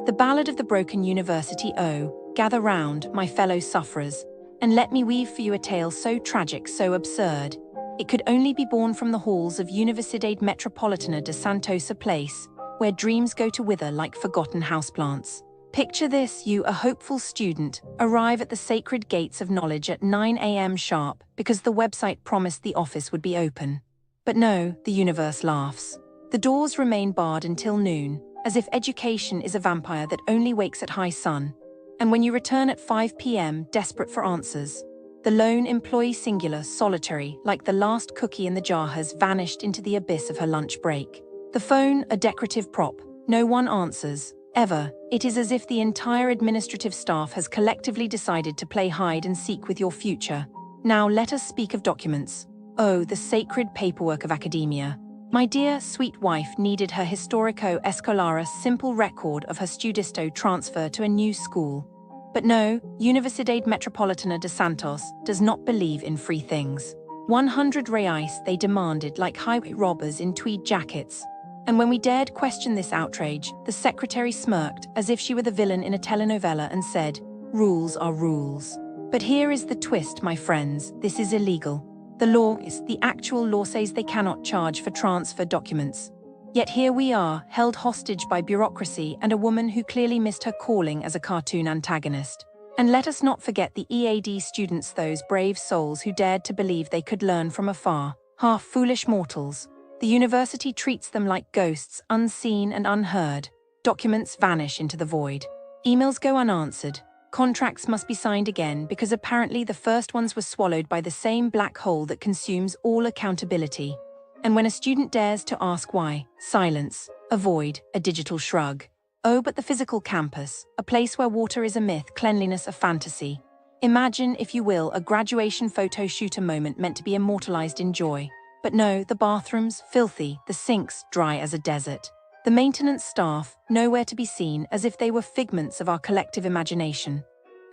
The Ballad of the Broken University. Oh, gather round, my fellow sufferers, and let me weave for you a tale so tragic, so absurd. It could only be born from the halls of Universidade Metropolitana de Santos, a place where dreams go to wither like forgotten houseplants. Picture this: you, a hopeful student, arrive at the sacred gates of knowledge at 9 a.m. sharp because the website promised the office would be open. But no, the universe laughs. The doors remain barred until noon, as if education is a vampire that only wakes at high sun. And when you return at 5 p.m., desperate for answers, the lone employee, singular, solitary, like the last cookie in the jar, has vanished into the abyss of her lunch break. The phone, a decorative prop, no one answers, ever. It is as if the entire administrative staff has collectively decided to play hide and seek with your future. Now let us speak of documents. Oh, the sacred paperwork of academia. My dear, sweet wife needed her historico escolar, simple record of her studisto transfer to a new school. But no, Universidade Metropolitana de Santos does not believe in free things. 100 reais they demanded, like highway robbers in tweed jackets. And when we dared question this outrage, the secretary smirked as if she were the villain in a telenovela and said, "Rules are rules." But here is the twist, my friends, this is illegal. The law is, the actual law says they cannot charge for transfer documents. Yet here we are, held hostage by bureaucracy and a woman who clearly missed her calling as a cartoon antagonist. And let us not forget the EAD students, those brave souls who dared to believe they could learn from afar. Half foolish mortals. The university treats them like ghosts, unseen and unheard. Documents vanish into the void. Emails go unanswered. Contracts must be signed again because apparently the first ones were swallowed by the same black hole that consumes all accountability. And when a student dares to ask why, silence, a void, a digital shrug. Oh, but the physical campus, a place where water is a myth, cleanliness a fantasy. Imagine, if you will, a graduation photo shoot, a moment meant to be immortalized in joy. But no, the bathrooms, filthy, the sinks, dry as a desert. The maintenance staff, nowhere to be seen, as if they were figments of our collective imagination.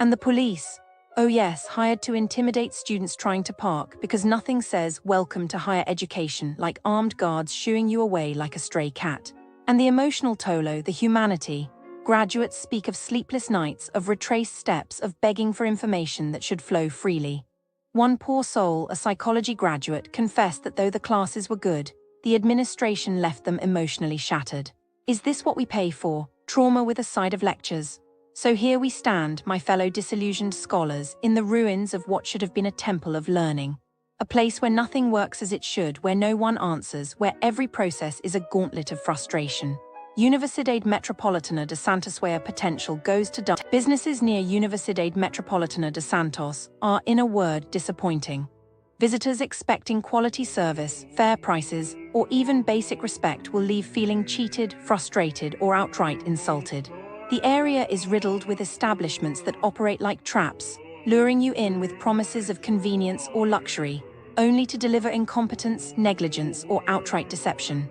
And the police, oh yes, hired to intimidate students trying to park, because nothing says welcome to higher education like armed guards shooing you away like a stray cat. And the emotional toll, the humanity. Graduates speak of sleepless nights, of retraced steps, of begging for information that should flow freely. One poor soul, a psychology graduate, confessed that though the classes were good, the administration left them emotionally shattered. Is this what we pay for? Trauma with a side of lectures? So here we stand, my fellow disillusioned scholars, in the ruins of what should have been a temple of learning. A place where nothing works as it should, where no one answers, where every process is a gauntlet of frustration. Universidade Metropolitana de Santos, where potential goes to die. Businesses near Universidade Metropolitana de Santos are, in a word, disappointing. Visitors expecting quality service, fair prices, or even basic respect will leave feeling cheated, frustrated, or outright insulted. The area is riddled with establishments that operate like traps, luring you in with promises of convenience or luxury, only to deliver incompetence, negligence, or outright deception.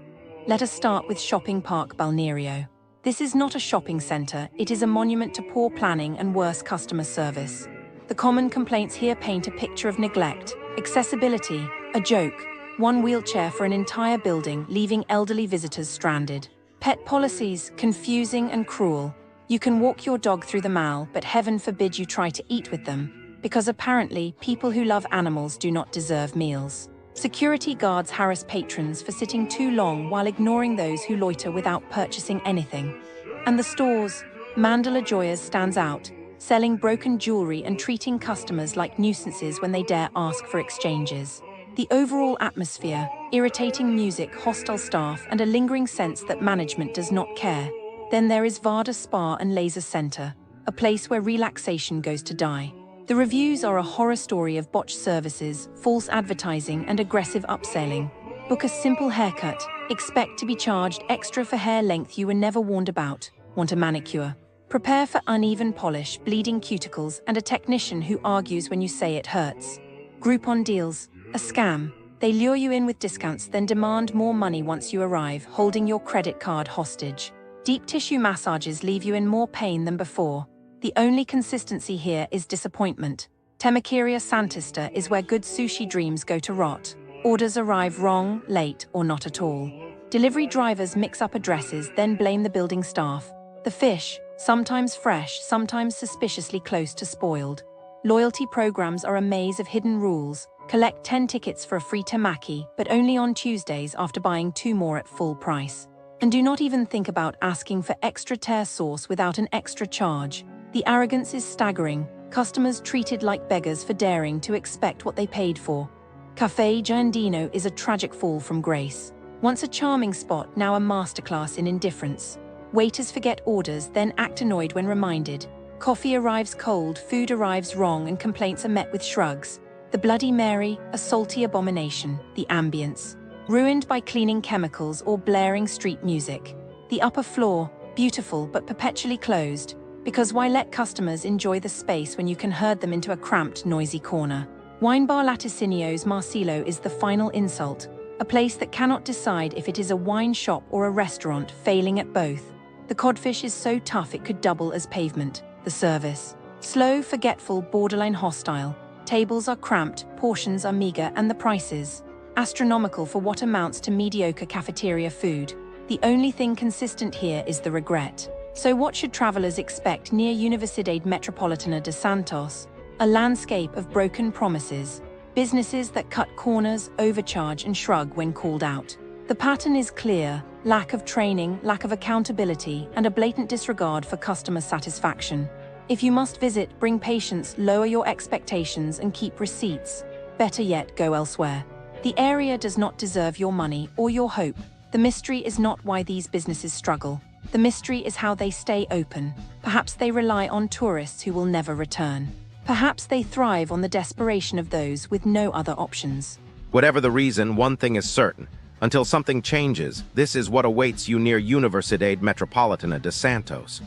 Let us start with Shopping Park Balneario. This is not a shopping center, it is a monument to poor planning and worse customer service. The common complaints here paint a picture of neglect, accessibility, a joke, one wheelchair for an entire building, leaving elderly visitors stranded. Pet policies, confusing and cruel. You can walk your dog through the mall, but heaven forbid you try to eat with them, because apparently people who love animals do not deserve meals. Security guards harass patrons for sitting too long while ignoring those who loiter without purchasing anything. And the stores, Mandala Joyas stands out, selling broken jewelry and treating customers like nuisances when they dare ask for exchanges. The overall atmosphere, irritating music, hostile staff, and a lingering sense that management does not care. Then there is Vada Spa and Laser Center, a place where relaxation goes to die. The reviews are a horror story of botched services, false advertising, and aggressive upselling. Book a simple haircut, expect to be charged extra for hair length you were never warned about. Want a manicure? Prepare for uneven polish, bleeding cuticles, and a technician who argues when you say it hurts. Groupon deals, a scam. They lure you in with discounts, then demand more money once you arrive, holding your credit card hostage. Deep tissue massages leave you in more pain than before. The only consistency here is disappointment. Tamakieria Santista is where good sushi dreams go to rot. Orders arrive wrong, late, or not at all. Delivery drivers mix up addresses, then blame the building staff. The fish, sometimes fresh, sometimes suspiciously close to spoiled. Loyalty programs are a maze of hidden rules. Collect 10 tickets for a free temaki, but only on Tuesdays after buying 2 more at full price. And do not even think about asking for extra tear sauce without an extra charge. The arrogance is staggering. Customers treated like beggars for daring to expect what they paid for. Café Giardino is a tragic fall from grace. Once a charming spot, now a masterclass in indifference. Waiters forget orders, then act annoyed when reminded. Coffee arrives cold, food arrives wrong, and complaints are met with shrugs. The Bloody Mary, a salty abomination. The ambience, ruined by cleaning chemicals or blaring street music. The upper floor, beautiful but perpetually closed. Because why let customers enjoy the space when you can herd them into a cramped, noisy corner? Wine Bar Laticinio's Marsillo is the final insult. A place that cannot decide if it is a wine shop or a restaurant, failing at both. The codfish is so tough it could double as pavement. The service, slow, forgetful, borderline hostile. Tables are cramped, portions are meager, and the prices astronomical for what amounts to mediocre cafeteria food. The only thing consistent here is the regret. So what should travelers expect near Universidade Metropolitana de Santos? A landscape of broken promises. Businesses that cut corners, overcharge, and shrug when called out. The pattern is clear: lack of training, lack of accountability, and a blatant disregard for customer satisfaction. If you must visit, bring patience, lower your expectations, and keep receipts. Better yet, go elsewhere. The area does not deserve your money or your hope. The mystery is not why these businesses struggle. The mystery is how they stay open. Perhaps they rely on tourists who will never return. Perhaps they thrive on the desperation of those with no other options. Whatever the reason, one thing is certain. Until something changes, this is what awaits you near Universidade Metropolitana de Santos.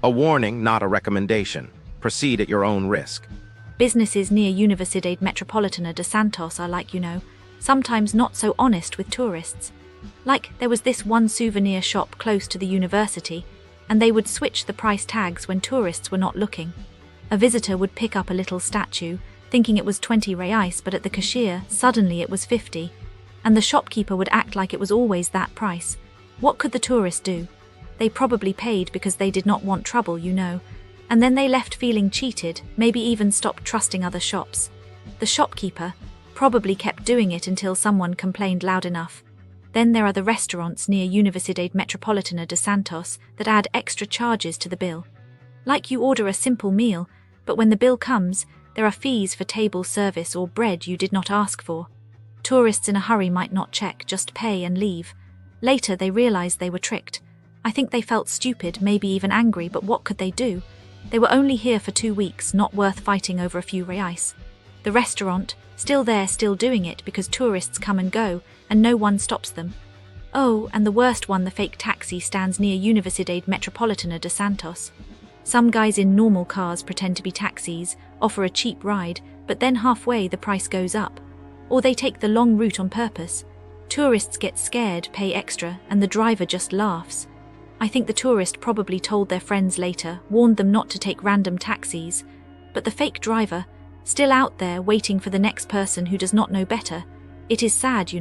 A warning, not a recommendation. Proceed at your own risk. Businesses near Universidade Metropolitana de Santos are like, sometimes not so honest with tourists. Like, there was this one souvenir shop close to the university, and they would switch the price tags when tourists were not looking. A visitor would pick up a little statue, thinking it was 20 reais, but at the cashier, suddenly it was 50. And the shopkeeper would act like it was always that price. What could the tourist do? They probably paid because they did not want trouble, and then they left feeling cheated, maybe even stopped trusting other shops. The shopkeeper probably kept doing it until someone complained loud enough. Then there are the restaurants near Universidade Metropolitana de Santos that add extra charges to the bill. Like you order a simple meal, but when the bill comes, there are fees for table service or bread you did not ask for. Tourists in a hurry might not check, just pay and leave. Later they realized they were tricked. I think they felt stupid, maybe even angry, but what could they do? They were only here for 2 weeks, not worth fighting over a few reais. The restaurant, still there, still doing it because tourists come and go, and no one stops them. Oh, and the worst one, the fake taxi stands near Universidade Metropolitana de Santos. Some guys in normal cars pretend to be taxis, offer a cheap ride, but then halfway the price goes up. Or they take the long route on purpose. Tourists get scared, pay extra, and the driver just laughs. I think the tourist probably told their friends later, warned them not to take random taxis. But the fake driver, still out there waiting for the next person who does not know better. It is sad,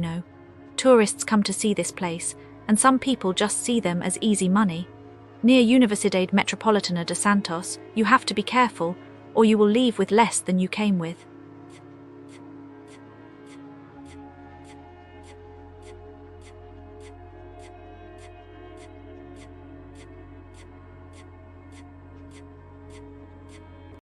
Tourists come to see this place, and some people just see them as easy money. Near Universidade Metropolitana de Santos, you have to be careful, or you will leave with less than you came with.